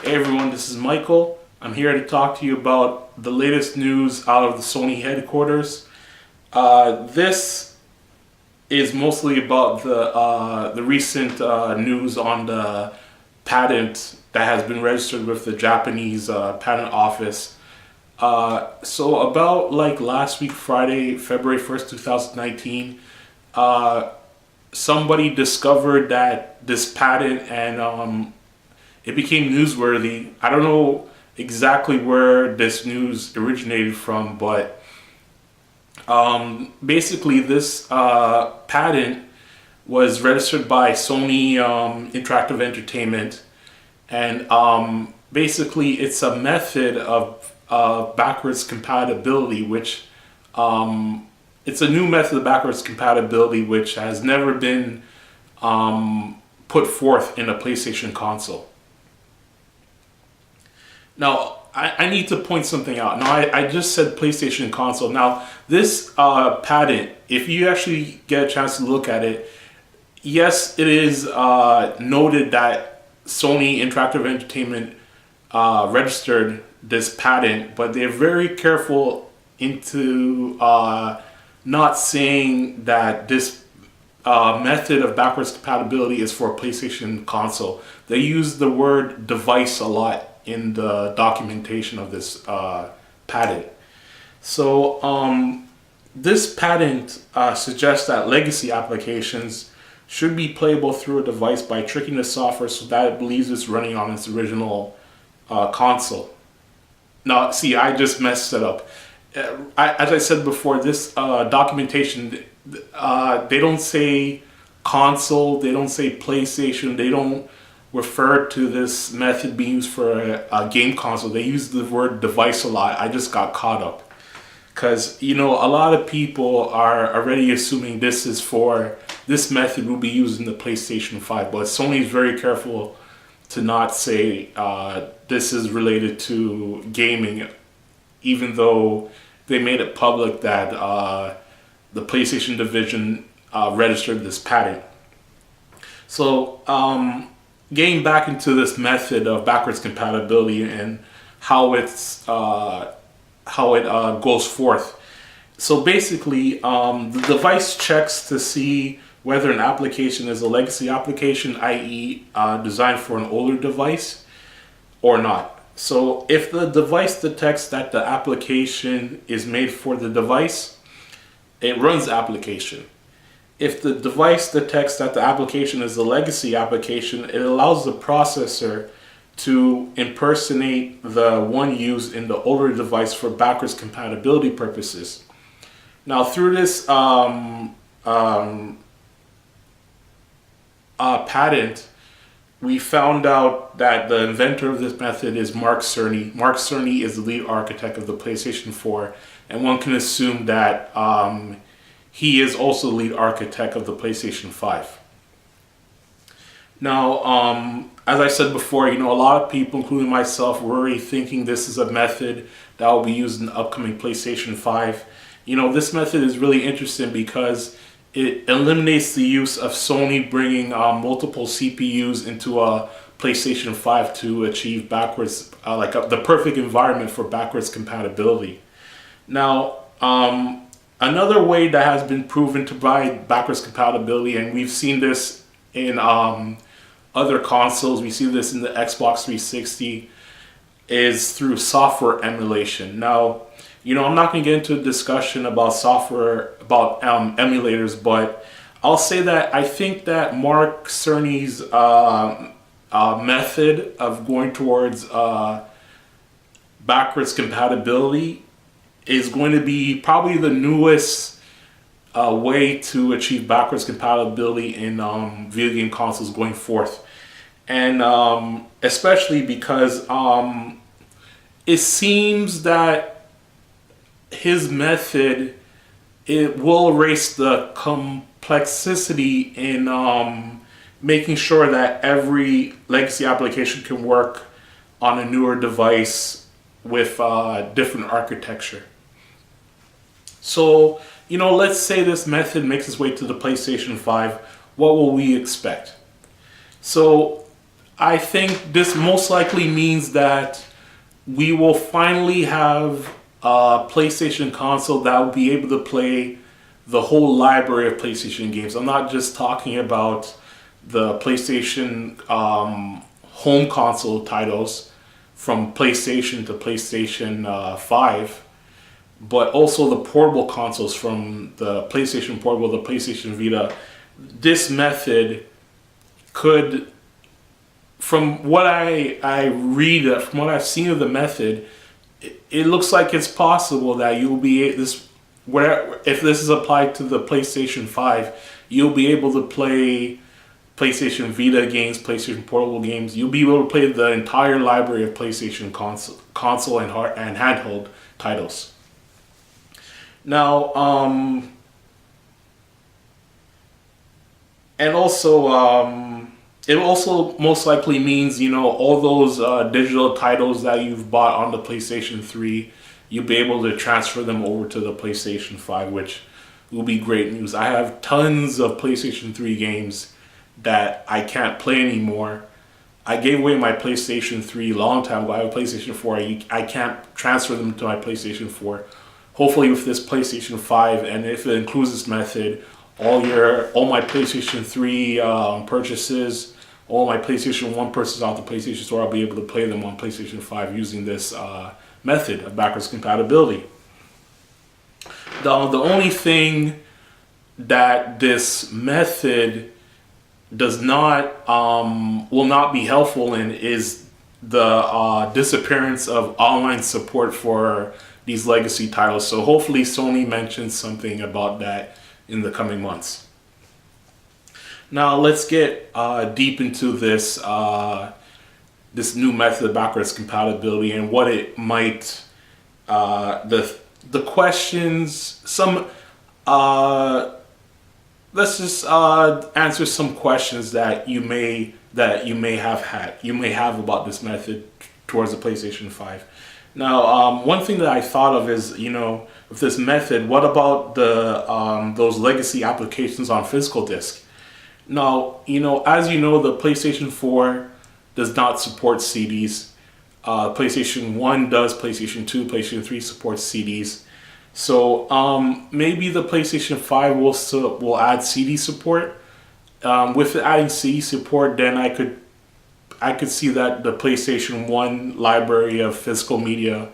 Hey everyone, this is Michael. I'm here to talk to you about the latest news out of the Sony headquarters. This is mostly about the recent news on the patent that has been registered with the Japanese patent office. So about like last week, Friday, February 1st, 2019, somebody discovered that this patent and it became newsworthy. I don't know exactly where this news originated from, but basically this patent was registered by Sony Interactive Entertainment, and basically it's a method of backwards compatibility, which it's a new method of backwards compatibility which has never been put forth in a PlayStation console. Now, I need to point something out. Now, I just said PlayStation console. Now, this patent, if you actually get a chance to look at it, yes, it is noted that Sony Interactive Entertainment registered this patent, but they're very careful into not saying that this method of backwards compatibility is for a PlayStation console. They use the word device a lot in the documentation of this patent. So this patent suggests that legacy applications should be playable through a device by tricking the software so that it believes it's running on its original console. Now, see, I just messed it up. As I said before, this documentation, they don't say console, they don't say PlayStation, they don't refer to this method being used for a game console. They use the word device a lot. I just got caught up because, you know, a lot of people are already assuming this method will be used in the PlayStation 5, but Sony is very careful to not say this is related to gaming, even though they made it public that the PlayStation division registered this patent. So getting back into this method of backwards compatibility and how it goes forth. So basically, the device checks to see whether an application is a legacy application, i.e. Designed for an older device, or not. So if the device detects that the application is made for the device, it runs the application. If the device detects that the application is a legacy application, it allows the processor to impersonate the one used in the older device for backwards compatibility purposes. Now, through this patent, we found out that the inventor of this method is Mark Cerny. Mark Cerny is the lead architect of the PlayStation 4, and one can assume that he is also the lead architect of the PlayStation 5. Now, as I said before, you know, a lot of people, including myself, were already thinking this is a method that will be used in the upcoming PlayStation 5. You know, this method is really interesting because it eliminates the use of Sony bringing multiple CPUs into a PlayStation 5 to achieve backwards, the perfect environment for backwards compatibility. Now, another way that has been proven to provide backwards compatibility, and we've seen this in other consoles, we see this in the Xbox 360, is through software emulation. Now, you know, I'm not going to get into a discussion about emulators, but I'll say that I think that Mark Cerny's method of going towards backwards compatibility is going to be probably the newest way to achieve backwards compatibility in video game consoles going forth. And especially because it seems that his method, it will erase the complexity in making sure that every legacy application can work on a newer device with different architecture. So, you know, let's say this method makes its way to the PlayStation 5. What will we expect? So, I think this most likely means that we will finally have a PlayStation console that will be able to play the whole library of PlayStation games. I'm not just talking about the PlayStation home console titles from PlayStation to PlayStation 5, but also the portable consoles from the PlayStation Portable, the PlayStation Vita. This method could, from what I read, from what I've seen of the method, it looks like it's possible that you'll be this where if this is applied to the PlayStation 5, you'll be able to play PlayStation Vita games, PlayStation Portable games. You'll be able to play the entire library of PlayStation console and handheld titles. Now, and also, it also most likely means, all those digital titles that you've bought on the PlayStation 3, you'll be able to transfer them over to the PlayStation 5, which will be great news. I have tons of PlayStation 3 games that I can't play anymore. I gave away my PlayStation 3 a long time ago. I have a PlayStation 4. I can't transfer them to my PlayStation 4. Hopefully with this PlayStation 5, and if it includes this method, all my PlayStation 3 purchases, all my PlayStation 1 purchases off the PlayStation Store, I'll be able to play them on PlayStation 5 using this method of backwards compatibility. The only thing that this method does not will not be helpful in is the disappearance of online support for these legacy titles. So hopefully Sony mentions something about that in the coming months. Now let's get deep into this this new method of backwards compatibility and what it might the questions. Let's just answer some questions that you may have about this method towards the PlayStation 5. Now, one thing that I thought of is, with this method, what about the those legacy applications on physical disc? Now, as you know, the PlayStation 4 does not support CDs. PlayStation 1 does. PlayStation 2, PlayStation 3 supports CDs. So maybe the PlayStation 5 will add CD support. With adding CD support, then I could see that the PlayStation 1 library of physical media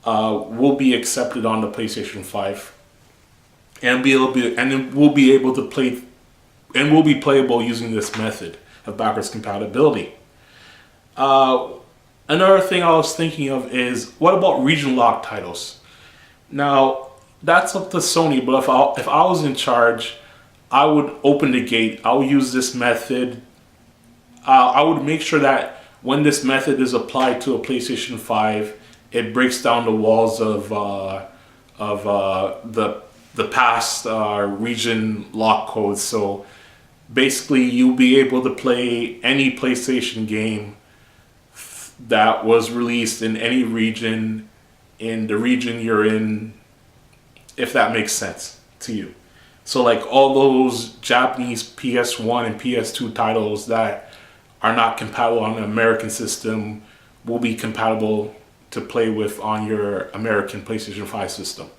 will be accepted on the PlayStation 5, and it will be able to play, and will be playable using this method of backwards compatibility. Another thing I was thinking of is, what about region lock titles? Now, that's up to Sony, but if I was in charge, I would open the gate. I would use this method. I would make sure that when this method is applied to a PlayStation 5, it breaks down the walls of the past region lock codes. So basically, you'll be able to play any PlayStation game that was released in any region, in the region you're in, if that makes sense to you. So like all those Japanese PS1 and PS2 titles that are not compatible on the American system will be compatible to play with on your American PlayStation 5 system.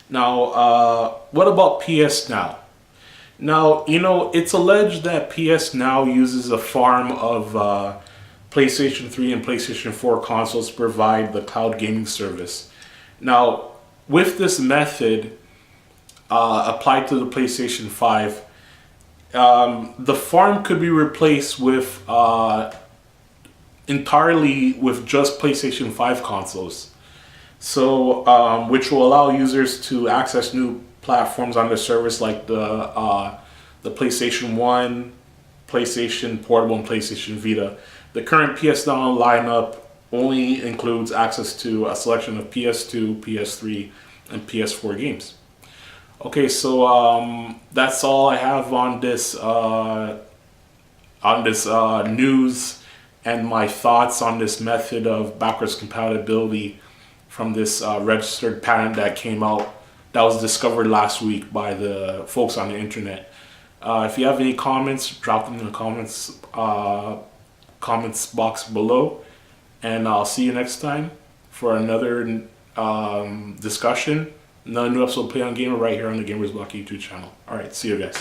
Now, what about PS Now? Now, it's alleged that PS Now uses a farm of PlayStation 3 and PlayStation 4 consoles to provide the cloud gaming service. Now, with this method applied to the PlayStation 5, the farm could be replaced with entirely with just PlayStation 5 consoles. So, which will allow users to access new platforms on the service like the PlayStation 1, PlayStation Portable, and PlayStation Vita. The current PS Now lineup only includes access to a selection of PS2, PS3, and PS4 games. Okay, so that's all I have on this news and my thoughts on this method of backwards compatibility from this registered patent that came out, that was discovered last week by the folks on the internet. If you have any comments, drop them in the comments box below, and I'll see you next time for another discussion, another new episode of Play on Gamer right here on the Gamers Block YouTube channel. All right, see you guys.